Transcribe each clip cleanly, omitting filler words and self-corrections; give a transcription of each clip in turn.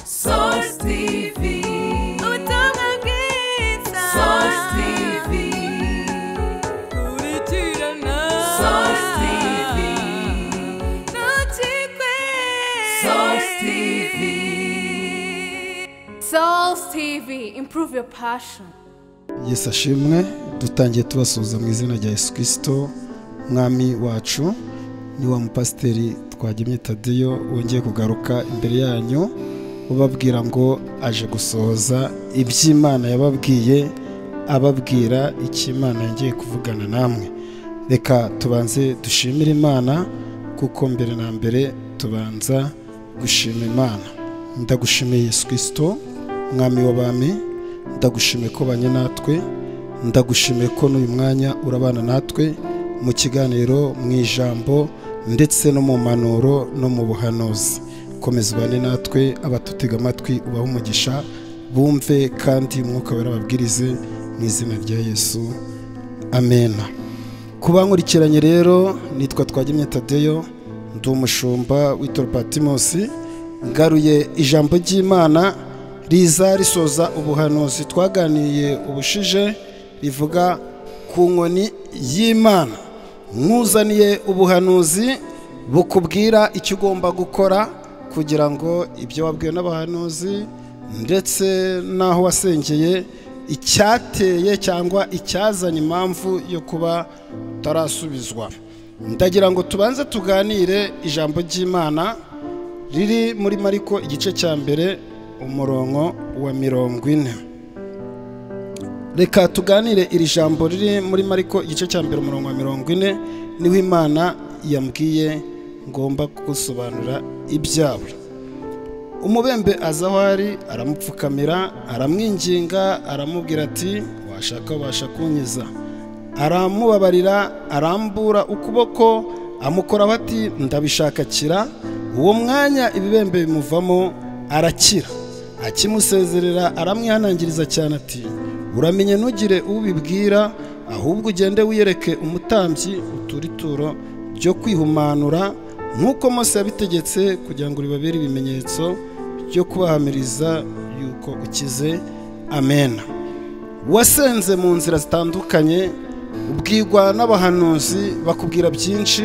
Source TV. Source TV. Source TV. Source TV. Source TV. Improve your passion. Yesu ashimwe. Dutangiye tubasuhuza mu izina rya Yesu Kristo mwami wacu. Ni wa mupasiteri Twagemye Tadeyo wongeye kugaruka imbere yanyu ubabwira ngo aje gusohoza iby'Imana yababwiye, ababwira icyo Imana yagiye kuvugana namwe. Reka tubanze dushimire Imana kuko mbere na mbere tubanza gushima Imana. Ndagushimiye Yesu Kristo mwami w'abami, ndagushimiye ko banye natwe, ndagushimiye ko n'uyu mwanya urabana natwe mu kiganiro, mu ijambo ndetse no mu manuro no mu buhanuzi. Komeza ubane natwe, abatutega amatwi ubahe umugisha, bumve kandi umwuka wera ababwirize mu izina rya Yesu, amen. Kubankurikiranye rero, nitwa Twagemye Tadeyo, ndi umushumba w'itorero Patmos. Ngaruye ijambo ry'Imana riza risoza ubuhanuzi twaganiye ubushije, rivuga ku nkoni y'Imana. Mwuzaniye ubuhanuzi bukubwira icyo ugomba gukora kugira ngo ibyo wabwiwe n'abahanuzi ndetse n'aho wasengeye icyateye cyangwa icyazanye impamvu yo kuba utarasubizwa. Ndagira ngo tubanze tuganire ijambo ry'Imana riri muri Mariko igice cya mbere umurongo wa 40. Reka tuganire iri jambo riri muri Mariko igice cya mbere umurongo wa 40. Niho Imana yambwiye ngomba kugusobanura ibyawe. Umubembe aza aho ari, aramupfukamira, aramwinginga, aramubwira ati washaka wabasha kunkiza. Aramubabarira, arambura ukuboko, amukoraho ati ndabishaka kira. Uwo mwanya ibibembe bimuvamo, arakira. Akimusezerera aramwihanangiriza cyane ati uramenye ntugire ubibwira, ahubwo ugende wiyereke umutambyi uture ituro ryo kwihumanura nk'uko Mose yabitegetse, kugira ngo ribabere ibimenyetso byo kubahamiriza yuko ukize. Amen. Wasenze mu nzira zitandukanye, ubwirwa n'abahanuzi bakubwira byinshi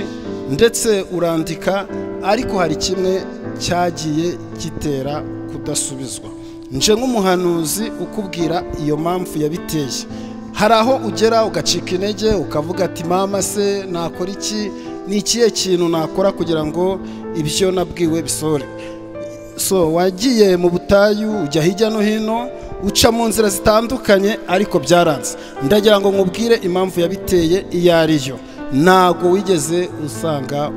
ndetse urandika, ariko hari kimwe cyagiye gitera kudasubizwa. Nje nk'umuhanuzi ukubwira iyo mpamvu yabiteye. Hari aho ugera ugacika intege ukavuga ati mama se nakora iki, ni ikihe kintu nakora kugira ngo ibyo nabwiwe bisore. Wagiye mu butayu, ujya hirya no hino, uca mu nzira zitandukanye, ariko byaranze. Ndagira ngo nkubwire impamvu yabiteye iyo ariyo. Ntago wigeze usanga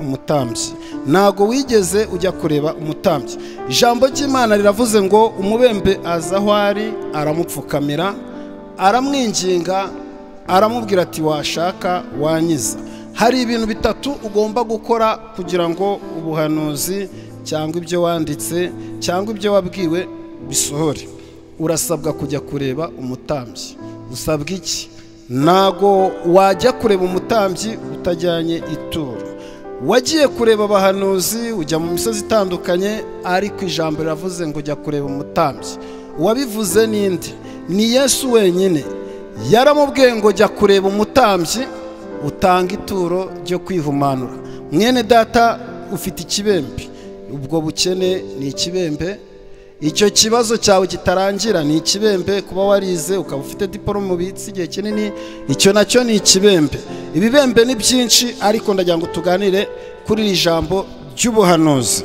umutambyi, ntago wigeze ujya kureba umutambyi. Ijambo ry'Imana riravuze ngo umubembe aza aho ari, aramupfukamira, aramwinginga, aramubwira ati washaka wankiza. Hari ibintu bitatu ugomba gukora kugira ngo ubuhanuzi cyangwa ibyo wanditse cyangwa ibyo wabwiwe bisohore. Urasabwa kujya kureba umutambyi. Usabwa iki? Nago wajya kureba umutambyi utajyanye ituro. Wagiye kureba abahanuzi, ujya mu misozi itandukanye, ariko ijambo riravuze ngo ujya kureba umutambyi. Wabivuze ninde? Ni Yesu wenyine. Yaramubwiye ngo jya kureba umutambyi utanga ituro ryo kwihumanura. Mwene data ufite ikibembe, ubwo bukene ni ikibembe. Icyo kibazo cyawe kitarangira ni ikibembe. Kuba warize ukaba ufite diplome ubitse igihe kinini, icyo nacyo ni ikibembe. Ibibembe ni byinshi, ariko ndagira ngo tuganire kuri iri jambo ry'ubuhanuzi.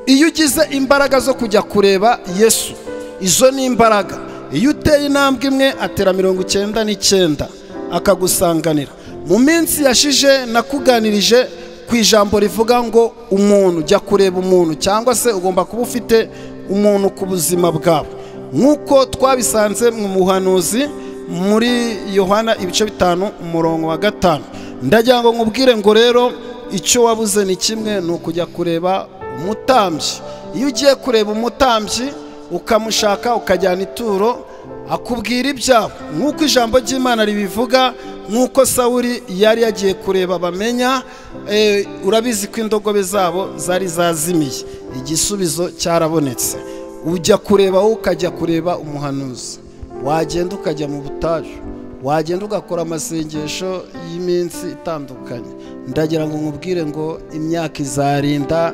Iyo ugize imbaraga zo kujya kureba Yesu, izo ni imbaraga. Iyo uteye intambwe imwe atera 99 akagusanganira. Mu minsi yashije nakuganirije ku ijambo rivuga ngo umuntu, jya kureba umuntu, cyangwa se ugomba kuba ufite umuntu ku buzima bwawe, nk'uko twabisanze mu buhanuzi muri Yohana ibice 5 umurongo wa 5. Ndagira ngo nkubwire ngo rero icyo wabuze ni kimwe, ni ukujya kureba umutambyi. Iyo ugiye kureba umutambyi ukamushaka, ukajyana ituro, akubwira ibyawe nk'uko ijambo ry'Imana ribivuga, nk'uko Sawuli yari yagiye kureba bamenya, urabizi ko indogobe zabo zari zazimiye, igisubizo cyarabonetse. Ujya kureba wowe, ukajya kureba umuhanuzi, wagenda ukajya mu butayu, wagenda ugakora amasengesho y'iminsi itandukanye. Ndagira ngo nkubwire ngo imyaka izarinda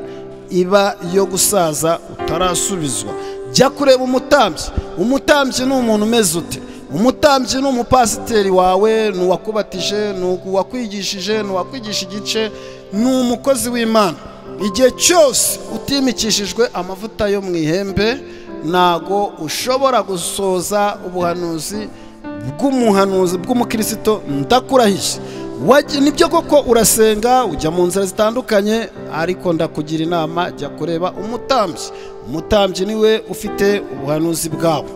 iba yo gusaza utarasubizwa. Jya kureba umutambyi. Umutambyi ni umuntu umeze ute? Umutambyi ni umupasiteri wawe, ni uwakubatije, ni uwakwigishije, ni uwakwigisha igice, ni umukozi w'Imana. Igihe cyose utimikishijwe amavuta yo mu ihembe, ntago ushobora gusoza ubuhanuzi bw'umuhanuzi bw'umukristo. Ndakurahishe, nibyo koko urasenga, ujya mu nzira zitandukanye, ariko ndakugira inama, jya kureba umutambyi. Umutambyi niwe ufite ubuhanuzi bwabo.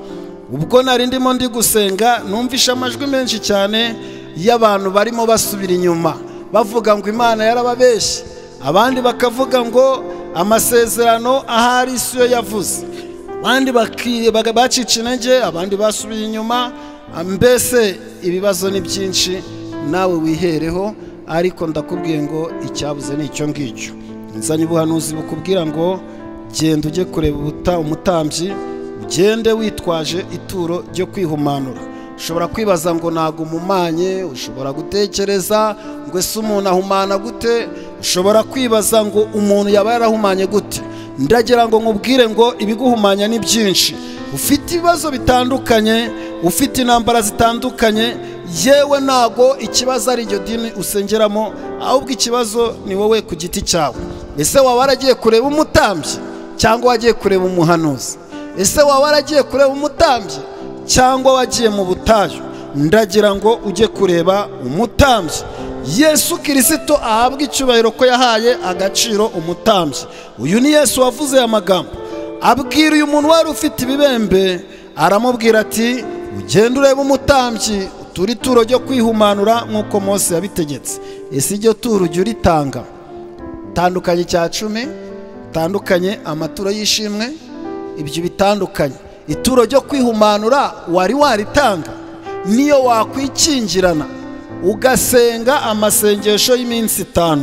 Ubwo nari ndimo ndi gusenga, numvisha amajwi menshi cyane y'abantu barimo basubira inyuma, bavuga ngo Imana yarababeshye. Abandi bakavuga ngo amasezerano ahari siyo yavuze. Abandi bacica intege, abandi basubiye inyuma. Mbese ibibazo ni byinshi, nawe wihereho. Ariko ndakubwiye ngo icyabuze ni icyo ngicyo. Nzanye ubuhanuzi bukubwira ngo genda ujye kureba umutambyi, ugende witwaje ituro ryo kwihumanura. Ushobora kwibaza ngo ntago umumanye, ushobora gutekereza ngo ese umuntu ahumana gute, ushobora kwibaza ngo umuntu yaba yarahumanye gute. Ndagira ngo nkubwire ngo ibiguhumanya ni byinshi. Ufite ibibazo bitandukanye, ufite intambara zitandukanye, yewe ntago ikibazo ari iryo dini usengeramo, ahubwo ikibazo ni wowe ku giti cyawe. Ese waba waragiye kureba umutambyi cyangwa wagiye kureba umuhanuzi? Ese waba waragiye kureba umutambyi cyangwa wagiye mu butayu? Ndagira ngo ujye kureba umutambyi. Yesu Kristo ahabwa icyubahiro ko yahaye agaciro umutambyi. Uyu ni Yesu wavuze aya magambo, abwira uyu muntu wari ufite ibibembe, aramubwira ati ugende urebe umutambyi, turi turo ryo kwihumanura nk'uko Mose yabitegetse. Ese iryo turo ujya uritanga? Tandukanye cya 10, tandukanye amaturo y'ishimwe, ibyo bitandukanye. Ituro ryo kwihumanura wari waritanga? Niyo wakwikingirana ugasenga amasengesho y'iminsi 5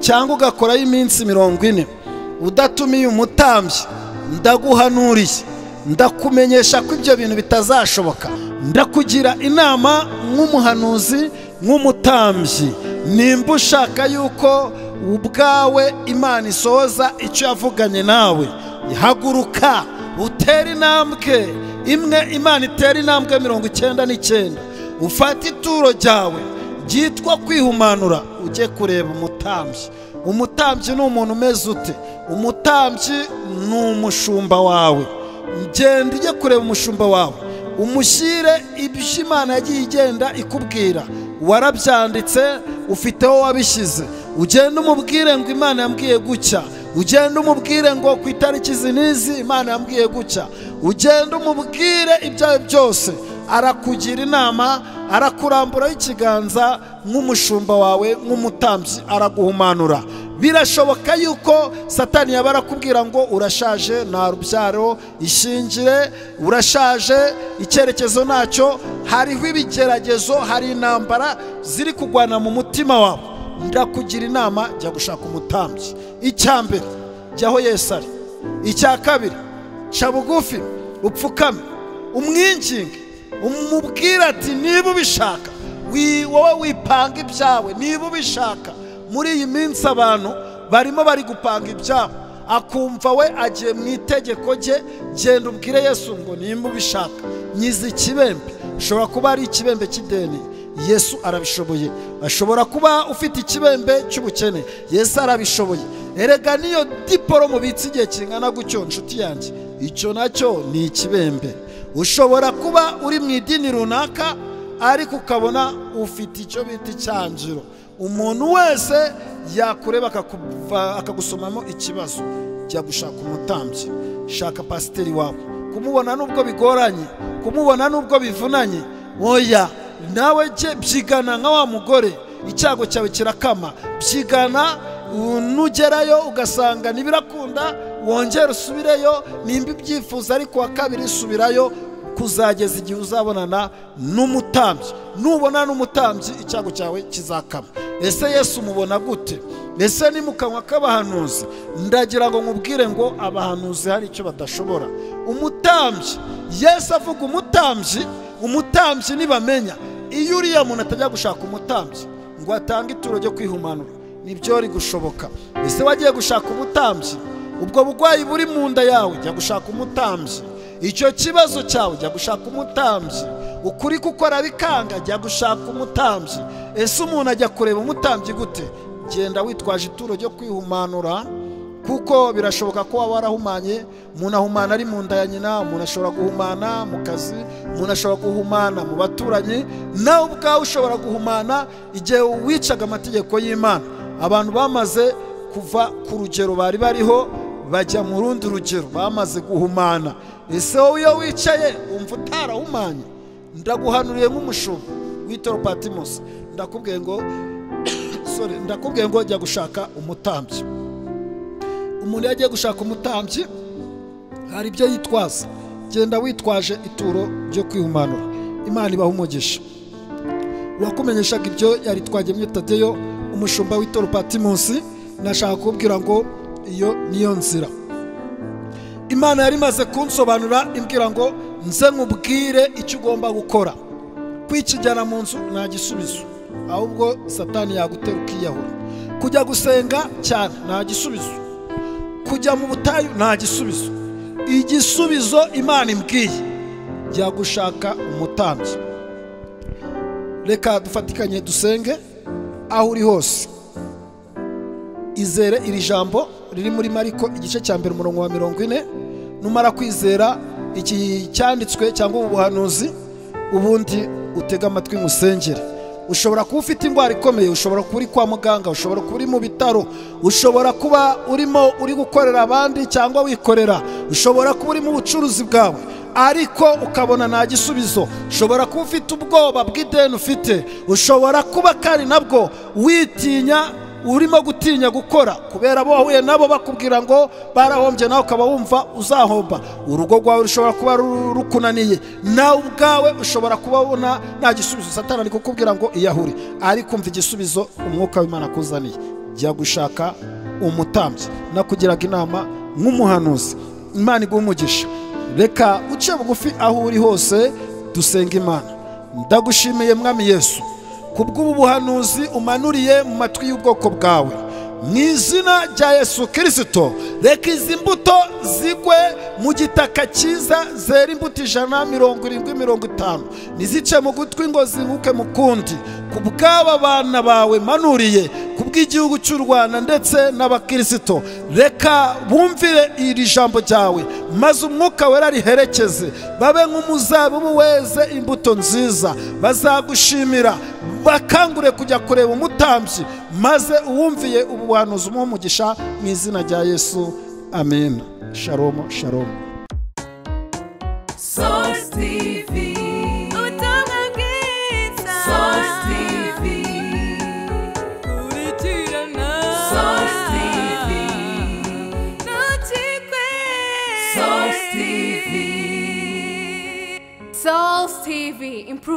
cyangwa ugakora y'iminsi 40 udatumiye umutambyi, ndaguhanuriye, ndakumenyesha ko ibyo bintu bitazashoboka. Ndakugira inama nk'umuhanuzi, nk'umutambyi, nimba ushaka yuko ubwawe Imana isoza icyo yavuganye nawe, haguruka utera intambwe imwe, Imana itera intambwe 99. Ufate ituro ryawe ryitwa kwihumanura, ujye kureba umutambyi. Umutambyi ni umuntu umeze ute? Umutambyi ni umushumba wawe. Genda ujye kureba umushumba wawe, umushyire ibyo Imana yagiye igenda ikubwira. Warabyanditse, ufiteho wabishyize. Ugenda umubwire ngo Imana yambwiye gutya. Ugenda umubwire ngo ku itariki n'izi Imana yambwiye gutya. Ugenda umubwire ibyawe byose. Arakugira inama, arakuramburaho ikiganza nk'umushumba wawe, nk'umutambyi, araguhumanura. Birashoboka yuko Satani yaba arakubwira ngo urashaje, nta rubyaro, ishingire, urashaje, icyerekezo ntacyo. Hariho ibigeragezo, hari intambara ziri kugwana mu mutima wawe. Ndakugira inama, jya gushaka umutambyi. Icyambere, jyaho Yesu ari. Icya kabiri, ca bugufi, upfukame, umwinginge, umubwira ati niba ubishaka, wowe wipanga ibyawe. Niba ubishaka, muri iyi minsi abantu barimo bari gupanga ibyabo, akumva we agiye mu itegeko rye. Genda ubwire Yesu ngo nimba ubishaka, nyiza ikibembe. Ushobora kuba ari ikibembe cy'ideni, Yesu arabishoboye. Ashobora kuba ufite ikibembe cy'ubukene, Yesu arabishoboye. Erega niyo diporo mubitse igihe kingana gutyo, nshuti yanjye, icyo nacyo ni ikibembe. Ushobora kuba uri mu idini runaka, ariko ukabona ufite icyo bita icyanjiro. Umuntu wese yakureba akagusomamo ikibazo, jya gushaka umutambyi. Shaka pasiteri wawe. Kumubona nubwo bigoranye, kumubona nubwo bivunanye, oya, nawe jye byigana nka wa mugore, icyago cyawe kirakama. Byigana, nugerayo ugasanga nibirakunda, wongera usubireyo. Nimba ibyifuza ariko wa kabiri subirayo, kuzageza igihe uzabonana n'umutambyi. Nubona n'umutambyi, icyago cyawe kizakama. Ese Yesu mubona gute? ese ni mu kanwa k'abahanuzi? Ndagira ngo nkubwire ngo abahanuzi hari icyo badashobora. Umutambyi, Yesu avuga umutambyi nibamenya, iyo uriya muntu atajya gushaka umutambyi ngo atange ituro ryo kwihumanura, nibyo ari gushoboka. Ese wagiye gushaka umutambyi? Ubwo bugwayi buri mu nda yawe, jya gushaka umutambyi. Icyo kibazo cyawe, jya gushaka umutambyi. Ukuri gukora bikanga, jya gushaka umutambyi. Ese umuntu ajya kureba umutambyi gute? Genda witwaje ituro ryo kwihumanura, kuko birashoboka ko waba warahumanye. Umuntu ahumana ari mu nda ya nyina, umuntu ashobora guhumana mu kazi, umuntu ashobora guhumana mu baturanyi, nawe ubwawe ushobora guhumana igihe wicaga amategeko y'Imana. Abantu bamaze kuva ku rugero bari bariho bajya mu rundi rugero, bamaze guhumana. Ese wowe iyo wicaye wumva utarahumanye? Ndaguhanuriye nk'umushumba w'Itorero Patmos, ndakubwiye ngo jya gushaka umutambyi. Umuntu yagiye gushaka umutambyi hari ibyo yitwaza. Genda witwaje ituro ryo kwihumanura. Imana ibaha umugisha. Wakumenyeshaga ibyo yari twagemye Tadeyo, umushumba w'Itorero Patmos. Nashaka kubwira ngo iyo niyo nzira. Imana yari maze kunsobanura imbwira ngo nze nkubwire icyo ugomba gukora. Kwikijyana mu nzu nta gisubizo, ahubwo Satani yagutera ukiyahura. Kujya gusenga cyane nta gisubizo, kujya mu butayu nta gisubizo. Igisubizo Imana imbwiye, jya gushaka umutambyi. Reka dufatikanye dusenge aho uri hose. Izere iri jambo riri muri Mariko igice cya 1:40. Numara kwizera iki cyanditswe cyangwa ubuhanuzi, ubundi utega amatwi musengere. Ushobora kuba ufite indwara ikomeye, ushobora kuba uri kwa muganga, ushobora kuba uri mu bitaro, ushobora kuba uri gukorera abandi cyangwa wikorera, ushobora kuba uri mu bucuruzi bwawe ariko ukabona nta gisubizo. Ushobora kuba ufite ubwoba bw'ideni ufite, ushobora kuba kandi nabwo witinya, urimo gutinya gukora kubera abo wahuye nabo bakubwira ngo barahombye, nawe ukaba wumva uzahomba. Urugo rwawe rushobora kuba rukunaniye, nawe ubwawe ushobora kubabona nta gisubizo. Satani ari kukubwira ngo iyahure, ariko umva igisubizo umwuka w'Imana akuzaniye. Jya gushaka umutambyi. Nakugiraga inama nk'umuhanuzi. Imana iguhe umugisha. Reka uce bugufi aho uri hose dusenga Imana. Ndagushimiye Mwami Yesu kubw'ubu buhanuzi umanuriye mu matwi y'ubwoko bwawe, mu izina rya Yesu Kristo. Reka izi mbuto zigwe mu gitaka cyiza, zera imbuto 170-150, nizice mu gutwi ngo zinguke mu kundi. Kubw'aba bana bawe manuriye, kubw'igihugu cy'u Rwanda ndetse n'abakristo, reka bumvire iri jambo ryawe, maze umwuka wera riherekeze, babe nk'umuzabibu weze imbuto nziza. Bazagushimira, bakangure kujya kureba umutambyi, maze uwumviye ubu buhanuzi umuhe umugisha mu izina rya Yesu. Amen. Shalom, shalom. Source TV. Source TV. Source TV. Source TV. Source TV. Improve